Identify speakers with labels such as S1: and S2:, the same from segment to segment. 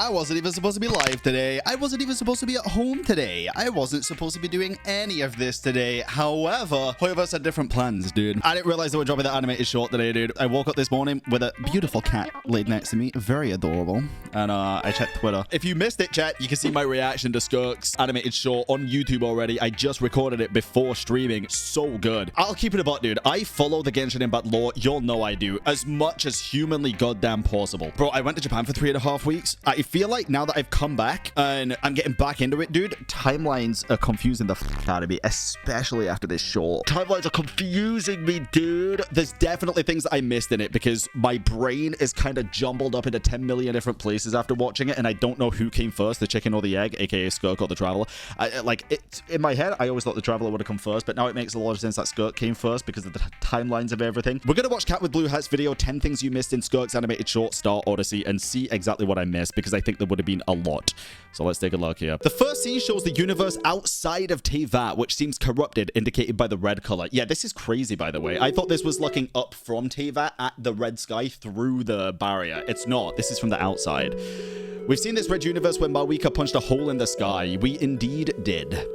S1: I wasn't even supposed to be live today. I wasn't even supposed to be at home today. I wasn't supposed to be doing any of this today. However, Hoyverse had different plans, dude. I didn't realize they were dropping the animated short today, dude. I woke up this morning with a beautiful cat laid next to me. Very adorable. And I checked Twitter. If you missed it, chat, you can see my reaction to Skirk's animated short on YouTube already. I just recorded it before streaming. So good. I'll keep it a buck, dude. I follow the Genshin Impact lore. You'll know I do. As much as humanly goddamn possible. Bro, I went to Japan for 3.5 weeks. I feel like now that I've come back and I'm getting back into it, dude, timelines are confusing the f out of me, especially after this short. Timelines are confusing me, dude. There's definitely things that I missed in it because my brain is kind of jumbled up into 10 million different places after watching it, and I don't know who came first, the chicken or the egg, aka Skirk or the Traveler. In my head, I always thought the Traveler would have come first, but now it makes a lot of sense that Skirk came first because of the timelines of everything. We're gonna watch Cat with Blue Hat's video, 10 things you missed in Skirk's animated short Star Odyssey, and see exactly what I missed because I think there would have been a lot. So let's take a look here. The first scene shows the universe outside of Teyvat, which seems corrupted, indicated by the red color. Yeah, this is crazy, by the way. I thought this was looking up from Teyvat at the red sky through the barrier. It's not. This is from the outside. We've seen this red universe where Marwika punched a hole in the sky. We indeed did.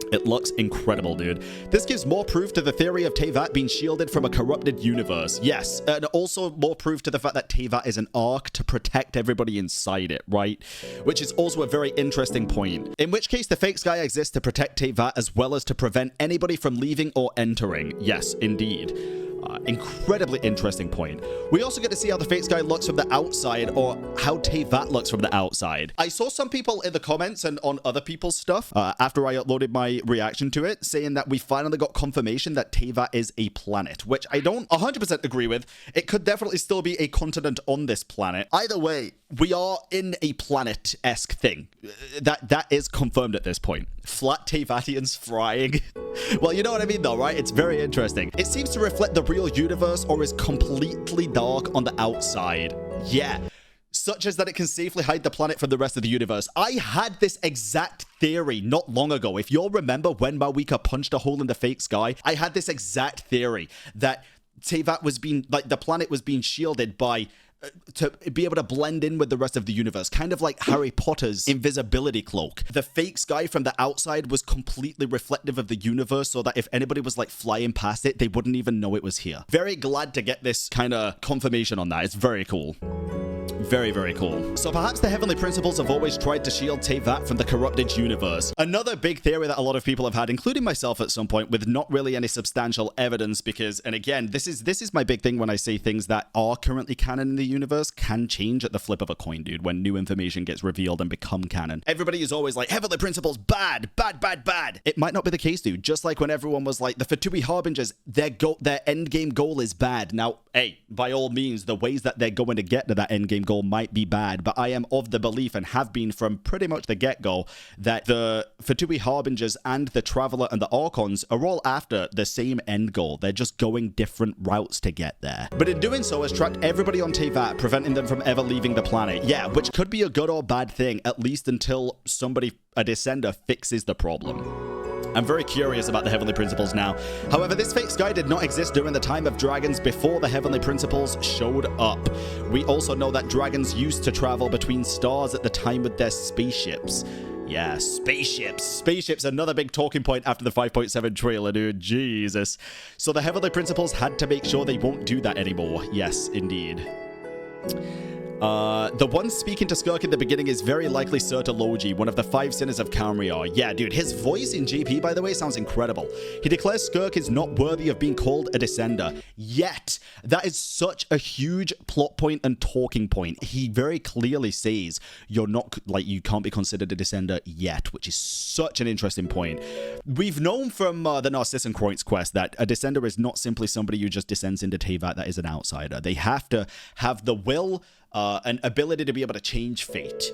S1: It looks incredible, dude. This gives more proof to the theory of Teyvat being shielded from a corrupted universe. Yes, and also more proof to the fact that Teyvat is an ark to protect everybody inside it, right? Which is also a very interesting point. In which case, the fake sky exists to protect Teyvat as well as to prevent anybody from leaving or entering. Yes, indeed. Incredibly interesting point. We also get to see how the fake sky looks from the outside, or how Teyvat looks from the outside. I saw some people in the comments and on other people's stuff after I uploaded my reaction to it, saying that we finally got confirmation that Teyvat is a planet, which I don't 100% agree with. It could definitely still be a continent on this planet. Either way, we are in a planet-esque thing. That is confirmed at this point. Flat Teyvatians frying. Well, you know what I mean though, right? It's very interesting. It seems to reflect the real universe or is completely dark on the outside. Yeah. Such as that it can safely hide the planet from the rest of the universe. I had this exact theory not long ago. If you'll remember when Marwika punched a hole in the fake sky, I had this exact theory that Teyvat was being, like, the planet was being shielded by to be able to blend in with the rest of the universe, kind of like Harry Potter's invisibility cloak. The fake sky from the outside was completely reflective of the universe, so that if anybody was like flying past it, they wouldn't even know it was here. Very glad to get this kind of confirmation on that. It's very cool. Very, very cool. So perhaps the Heavenly Principles have always tried to shield Teyvat from the corrupted universe. Another big theory that a lot of people have had, including myself at some point, with not really any substantial evidence, because, and again, this is my big thing when I say things that are currently canon in the universe can change at the flip of a coin, dude, when new information gets revealed and become canon. Everybody is always like, Heavenly Principles, bad, bad, bad, bad. It might not be the case, dude. Just like when everyone was like, the Fatui Harbingers, their endgame goal is bad. Now, hey, by all means, the ways that they're going to get to that endgame goal might be bad, but I am of the belief, and have been from pretty much the get-go, that the Fatui Harbingers and the Traveler and the Archons are all after the same end goal. They're just going different routes to get there. But in doing so, has trapped everybody on Teyvat, preventing them from ever leaving the planet. Yeah, which could be a good or bad thing, at least until somebody, a Descender, fixes the problem. I'm very curious about the Heavenly Principles now. However, this fake sky did not exist during the time of dragons before the Heavenly Principles showed up. We also know that dragons used to travel between stars at the time with their spaceships. Yeah, spaceships. Spaceships, another big talking point after the 5.7 trailer, dude. Jesus. So the Heavenly Principles had to make sure they won't do that anymore. Yes, indeed. The one speaking to Skirk in the beginning is very likely Surtalogi, one of the 5 sinners of Kamriar. Yeah, dude, his voice in GP, by the way, sounds incredible. He declares Skirk is not worthy of being called a Descender. Yet, that is such a huge plot point and talking point. He very clearly says you're not, like, you can't be considered a Descender yet, which is such an interesting point. We've known from the Narcissan Croint's quest that a Descender is not simply somebody who just descends into Teyvat that is an outsider. They have to have the will, an ability to be able to change fate.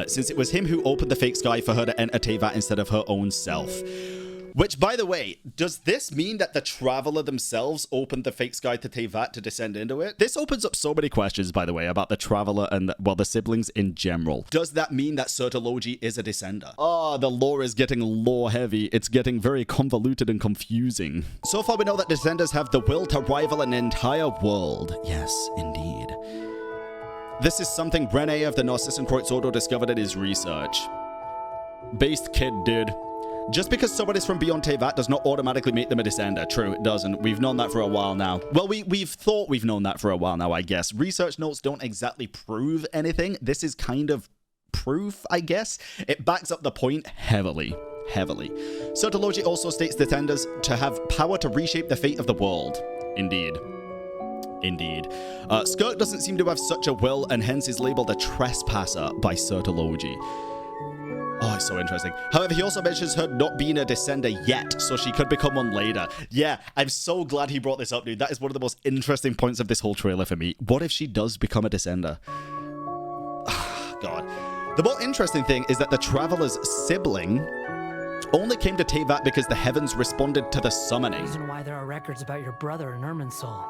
S1: Since it was him who opened the fake sky for her to enter Teyvat instead of her own self. Which, by the way, does this mean that the Traveler themselves opened the fake sky to Teyvat to descend into it? This opens up so many questions, by the way, about the Traveler and, well, the siblings in general. Does that mean that Surtalogi is a Descender? Oh, the lore is getting lore heavy. It's getting very convoluted and confusing. So far, we know that Descenders have the will to rival an entire world. Yes, indeed. This is something Rene of the Narcissan Kreuz Ordo discovered in his research. Based kid, dude. Just because someone is from beyond Teyvat does not automatically make them a descender. True, it doesn't. We've known that for a while now. Well, we've thought we've known that for a while now, I guess. Research notes don't exactly prove anything. This is kind of proof, I guess. It backs up the point heavily. Heavily. Surtalogi also states descenders to have power to reshape the fate of the world. Indeed. Indeed. Skirk doesn't seem to have such a will and hence is labeled a trespasser by Surtalogi. Oh, it's so interesting. However, he also mentions her not being a descender yet, so she could become one later. Yeah, I'm so glad he brought this up, dude. That is one of the most interesting points of this whole trailer for me. What if she does become a descender? God. The more interesting thing is that the Traveler's sibling only came to Teyvat because the heavens responded to the summoning.
S2: The reason why there are records about your brother in Irminsul.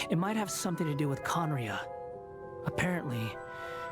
S2: It might have something to do with Conria. Apparently,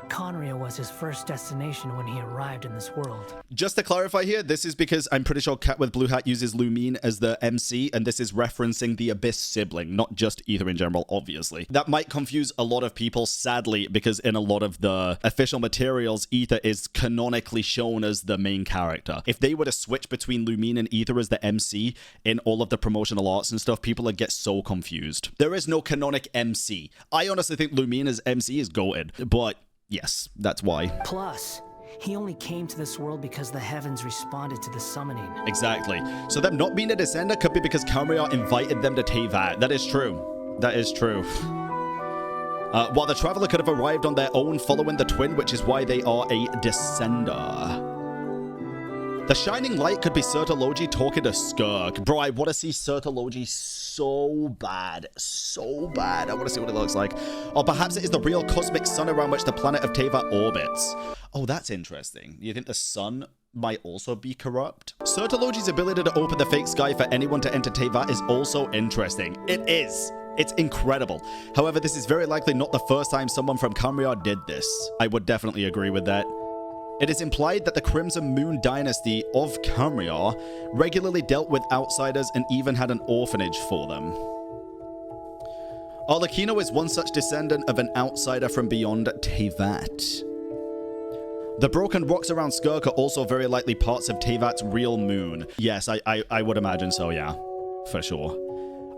S2: Conria was his first destination when he arrived in this world.
S1: Just to clarify here, this is because I'm pretty sure Cat with Blue Hat uses Lumine as the MC, and this is referencing the Abyss sibling, not just Aether in general, obviously. That might confuse a lot of people, sadly, because in a lot of the official materials, Aether is canonically shown as the main character. If they were to switch between Lumine and Aether as the MC in all of the promotional arts and stuff, people would get so confused. There is no canonic MC. I honestly think Lumine as MC is goated, but yes, that's why.
S2: Plus, he only came to this world because the heavens responded to the summoning.
S1: Exactly. So them not being a descender could be because Kamriar invited them to Teyvat. That is true. That is true. While the Traveler could have arrived on their own following the twin, which is why they are a descender. The shining light could be Surtalogi talking to Skirk. Bro, I want to see Surtalogi so bad. So bad. I want to see what it looks like. Or perhaps it is the real cosmic sun around which the planet of Teyvat orbits. Oh, that's interesting. You think the sun might also be corrupt? Surtalogi's ability to open the fake sky for anyone to enter Teyvat is also interesting. It is. It's incredible. However, this is very likely not the first time someone from Kamriar did this. I would definitely agree with that. It is implied that the Crimson Moon dynasty of Kamriar regularly dealt with outsiders and even had an orphanage for them. Arlecchino is one such descendant of an outsider from beyond Teyvat. The broken rocks around Skirk are also very likely parts of Teyvat's real moon. Yes, I would imagine so, yeah. For sure.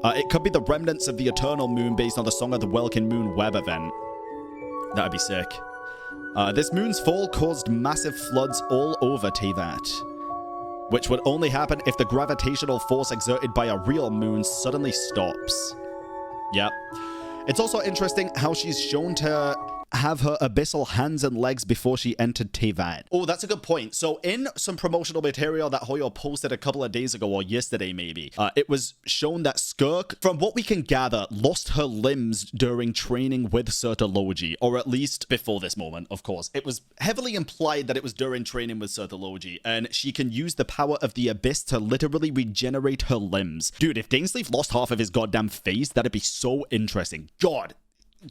S1: It could be the remnants of the Eternal Moon based on the Song of the Welkin Moon web event. That would be sick. This moon's fall caused massive floods all over Teyvat, which would only happen if the gravitational force exerted by a real moon suddenly stops. Yep. It's also interesting how she's shown to have her abyssal hands and legs before she entered Teyvat. Oh, that's a good point. So in some promotional material that Hoyo posted a couple of days ago, or yesterday maybe, it was shown that Skirk, from what we can gather, lost her limbs during training with Surtalogi, or at least before this moment, of course. It was heavily implied that it was during training with Surtalogi, and she can use the power of the Abyss to literally regenerate her limbs. Dude, if Dainsleif lost half of his goddamn face, that'd be so interesting. God.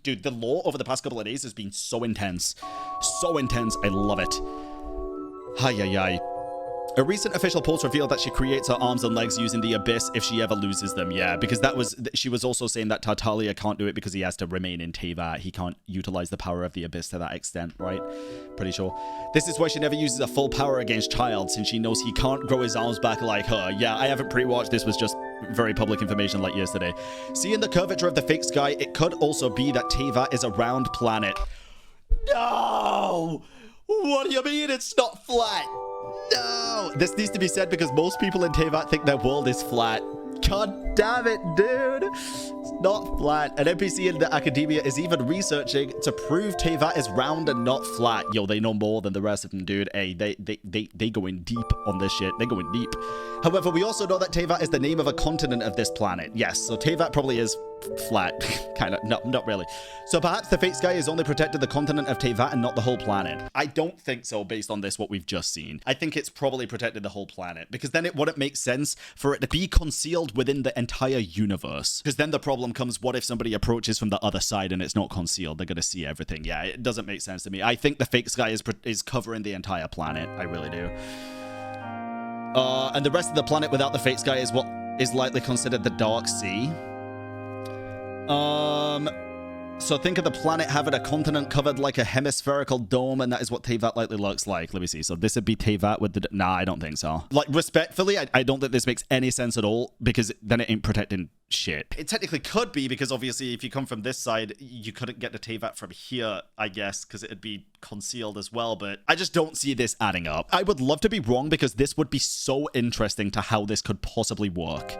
S1: Dude, the lore over the past couple of days has been so intense. So intense. I love it. Hi. A recent official post revealed that she creates her arms and legs using the Abyss if she ever loses them. Yeah, because she was also saying that Tartaglia can't do it because he has to remain in Teyvat. He can't utilize the power of the Abyss to that extent, right? Pretty sure. This is why she never uses a full power against Child, since she knows he can't grow his arms back like her. Yeah, I haven't pre-watched. This was just very public information like yesterday. Seeing the curvature of the fake sky, it could also be that Teyvat is a round planet. No! What do you mean it's not flat? No! This needs to be said because most people in Teyvat think their world is flat. God damn it, dude. It's not flat. An NPC in the academia is even researching to prove Teyvat is round and not flat. Yo, they know more than the rest of them, dude. Hey, they going deep on this shit. They're going deep. However, we also know that Teyvat is the name of a continent of this planet. Yes, so Teyvat probably is flat. Kind of. No, not really. So perhaps the fake sky is only protected the continent of Teyvat and not the whole planet. I don't think so based on this, what we've just seen. I think it's probably protected the whole planet because then it wouldn't make sense for it to be concealed within the entire universe. Because then the problem comes, what if somebody approaches from the other side and it's not concealed? They're going to see everything. Yeah, it doesn't make sense to me. I think the fake sky is covering the entire planet. I really do. And the rest of the planet without the fake sky is what is likely considered the Dark Sea. So think of the planet having a continent covered like a hemispherical dome, and that is what Teyvat likely looks like. Let me see. So this would be Teyvat with the... Nah, I don't think so. Like, respectfully, I don't think this makes any sense at all, because then it ain't protecting shit. It technically could be, because obviously if you come from this side, you couldn't get to Teyvat from here, I guess, because it'd be concealed as well, but I just don't see this adding up. I would love to be wrong, because this would be so interesting to how this could possibly work.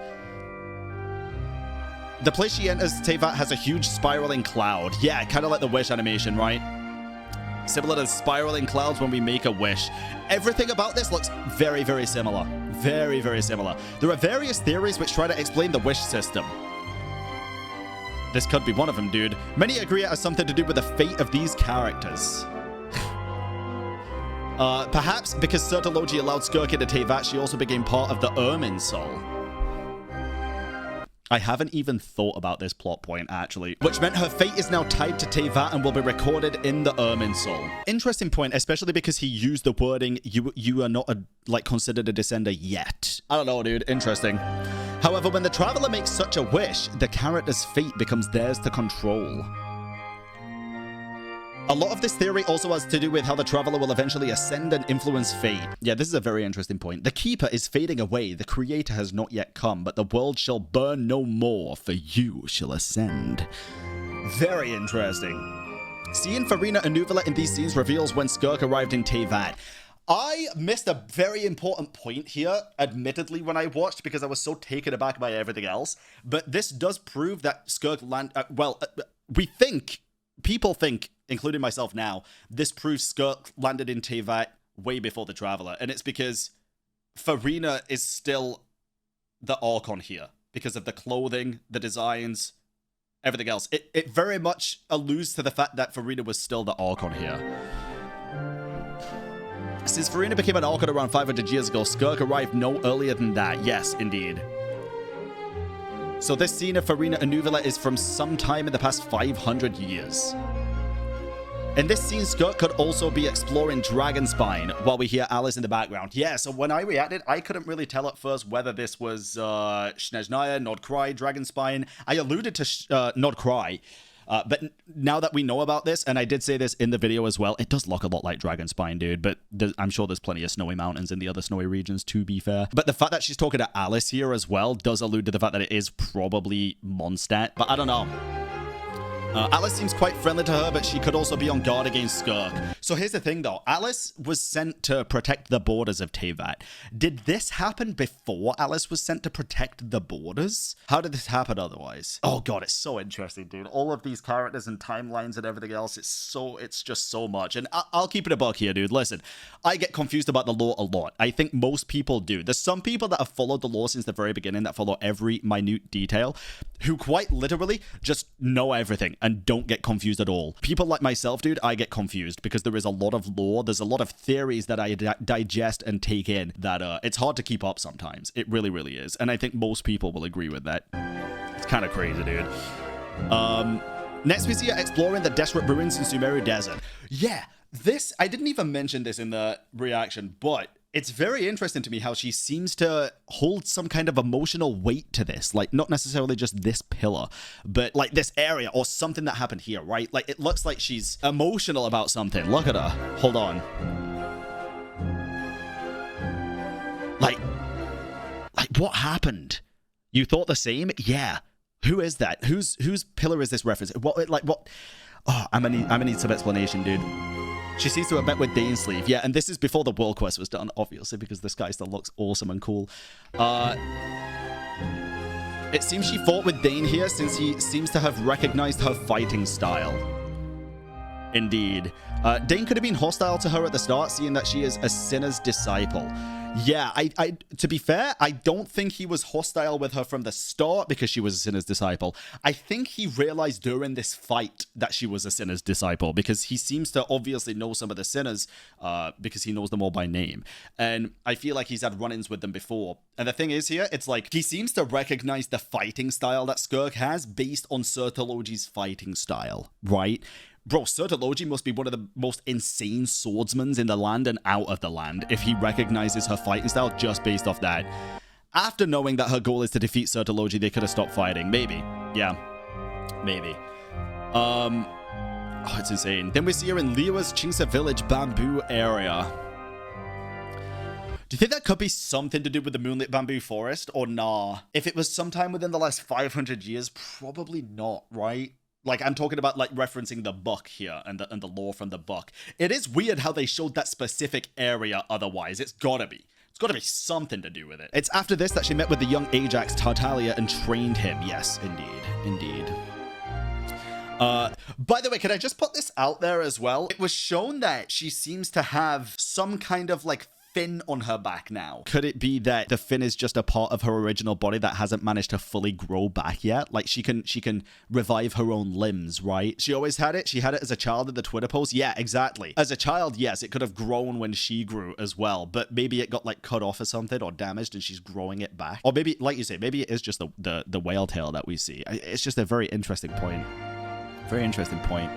S1: The place she enters, Teyvat, has a huge spiraling cloud. Yeah, kind of like the wish animation, right? Similar to spiraling clouds when we make a wish. Everything about this looks very, very similar. Very, very similar. There are various theories which try to explain the wish system. This could be one of them, dude. Many agree it has something to do with the fate of these characters. Perhaps because Surtalogi allowed Skirk into Teyvat, she also became part of the Ermin Soul. I haven't even thought about this plot point, actually. Which meant her fate is now tied to Teyvat and will be recorded in the Ermin Soul. Interesting point, especially because he used the wording, you are not, considered a descender yet. I don't know, dude. Interesting. However, when the Traveler makes such a wish, the character's fate becomes theirs to control. A lot of this theory also has to do with how the Traveler will eventually ascend and influence fate. Yeah, this is a very interesting point. The Keeper is fading away. The Creator has not yet come, but the world shall burn no more, for you shall ascend. Very interesting. Seeing Farina and Nuvula in these scenes reveals when Skirk arrived in Teyvat. I missed a very important point here, admittedly, when I watched, because I was so taken aback by everything else. But this does prove that Skirk people think, including myself now, this proves Skirk landed in Teyvat way before the Traveler. And it's because Farina is still the Archon here, because of the clothing, the designs, everything else. It very much alludes to the fact that Farina was still the Archon here. Since Farina became an Archon around 500 years ago, Skirk arrived no earlier than that. Yes, indeed. So this scene of Farina and Nuvula is from some time in the past 500 years. In this scene, Skirk could also be exploring Dragonspine while we hear Alice in the background. Yeah, so when I reacted, I couldn't really tell at first whether this was Snezhnaya, Nordcry, Dragonspine. I alluded to Nordcry, but now that we know about this, and I did say this in the video as well, it does look a lot like Dragonspine, dude, but I'm sure there's plenty of snowy mountains in the other snowy regions, to be fair. But the fact that she's talking to Alice here as well does allude to the fact that it is probably Mondstadt, but I don't know. Alice seems quite friendly to her, but she could also be on guard against Skirk. So here's the thing, though. Alice was sent to protect the borders of Teyvat. Did this happen before Alice was sent to protect the borders? How did this happen otherwise? Oh, God, it's so interesting, dude. All of these characters and timelines and everything else, it's just so much. And I'll keep it a buck here, dude. Listen, I get confused about the lore a lot. I think most people do. There's some people that have followed the lore since the very beginning, that follow every minute detail, who quite literally just know everything and don't get confused at all. People like myself, dude, I get confused because there is a lot of lore. There's a lot of theories that I digest and take in that it's hard to keep up sometimes. It really, really is. And I think most people will agree with that. It's kind of crazy, dude. Next, we see her exploring the Desperate Ruins in Sumeru Desert. Yeah, I didn't even mention this in the reaction, but it's very interesting to me how she seems to hold some kind of emotional weight to this. Like, not necessarily just this pillar, but like this area or something that happened here, right? Like, it looks like she's emotional about something. Look at her. Hold on. Like what happened? You thought the same? Yeah. Who is that? Whose pillar is this reference? What? Oh, I'm gonna need some explanation, dude. She seems to have met with Dainsleif. Yeah, and this is before the world quest was done, obviously, because this guy still looks awesome and cool. It seems she fought with Dain here since he seems to have recognized her fighting style. Indeed. Dain could have been hostile to her at the start, seeing that she is a sinner's disciple. Yeah, to be fair, I don't think he was hostile with her from the start because she was a sinner's disciple. I think he realized during this fight that she was a sinner's disciple because he seems to obviously know some of the sinners because he knows them all by name. And I feel like he's had run-ins with them before. And the thing is here, it's like he seems to recognize the fighting style that Skirk has based on Surtalogi's fighting style, right? Bro, Surtalogi must be one of the most insane swordsmen in the land and out of the land if he recognizes her fighting style just based off that. After knowing that her goal is to defeat Surtalogi, they could have stopped fighting. Maybe. Yeah. Maybe. Oh, it's insane. Then we see her in Liyue's Chingsa village bamboo area. Do you think that could be something to do with the Moonlit Bamboo Forest, or nah? If it was sometime within the last 500 years, probably not, right? Like, I'm talking about, like, referencing the book here and the lore from the book. It is weird how they showed that specific area otherwise. It's gotta be. It's gotta be something to do with it. It's after this that she met with the young Ajax, Tartaglia, and trained him. Yes, indeed. Indeed. By the way, can I just put this out there as well? It was shown that she seems to have some kind of, like, fin on her back now. Could it be that the fin is just a part of her original body that hasn't managed to fully grow back yet? Like, she can revive her own limbs, right? She always had it. She had it as a child in the Twitter post. Yeah, exactly. As a child, yes, it could have grown when she grew as well, but maybe it got, like, cut off or something, or damaged, and she's growing it back. Or maybe, like you say, maybe it is just the whale tail that we see. It's just a very interesting point. Very interesting point.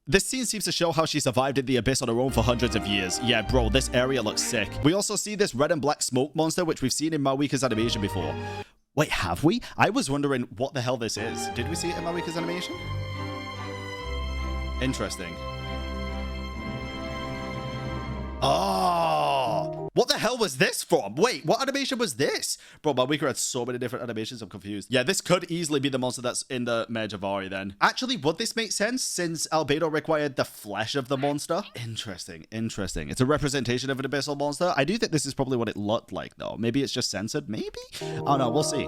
S1: This scene seems to show how she survived in the Abyss on her own for hundreds of years. Yeah, bro, this area looks sick. We also see this red and black smoke monster, which we've seen in Mawika's animation before. Wait, have we? I was wondering what the hell this is. Did we see it in Mawika's animation? Interesting. Oh, what the hell was this from? Wait, what animation was this? Bro, Mawika had so many different animations, I'm confused. Yeah, this could easily be the monster that's in the Mare Javari then. Actually, would this make sense since Albedo required the flesh of the monster? Interesting, interesting. It's a representation of an abyssal monster. I do think this is probably what it looked like though. Maybe it's just censored, maybe? Oh no, we'll see.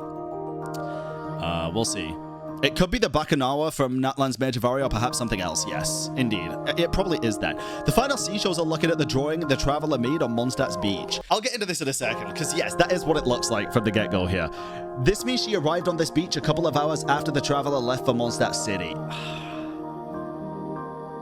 S1: We'll see. It could be the Bakunawa from Natlan's Mare Javari, or perhaps something else. Yes, indeed. It probably is that. The final scene shows are looking at the drawing the traveler made on Mondstadt's beach. I'll get into this in a second, because yes, that is what it looks like from the get-go here. This means she arrived on this beach a couple of hours after the traveler left for Mondstadt City.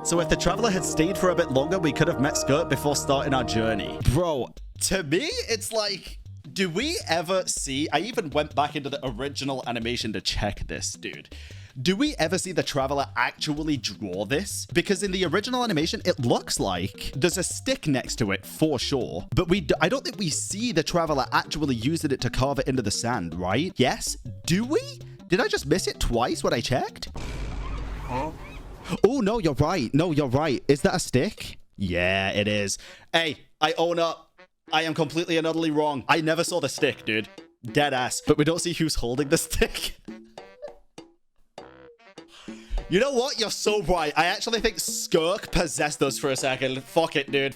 S1: So if the traveler had stayed for a bit longer, we could have met Skirk before starting our journey. Bro, to me, it's like... Do we ever see... I even went back into the original animation to check this, dude. Do we ever see the traveler actually draw this? Because in the original animation, it looks like there's a stick next to it for sure. But I don't think we see the traveler actually using it to carve it into the sand, right? Yes? Do we? Did I just miss it twice when I checked? Huh? Oh, no, you're right. No, you're right. Is that a stick? Yeah, it is. Hey, I own up. I am completely and utterly wrong. I never saw the stick, dude. Dead ass. But we don't see who's holding the stick. You know what? You're so right. I actually think Skirk possessed us for a second. Fuck it, dude.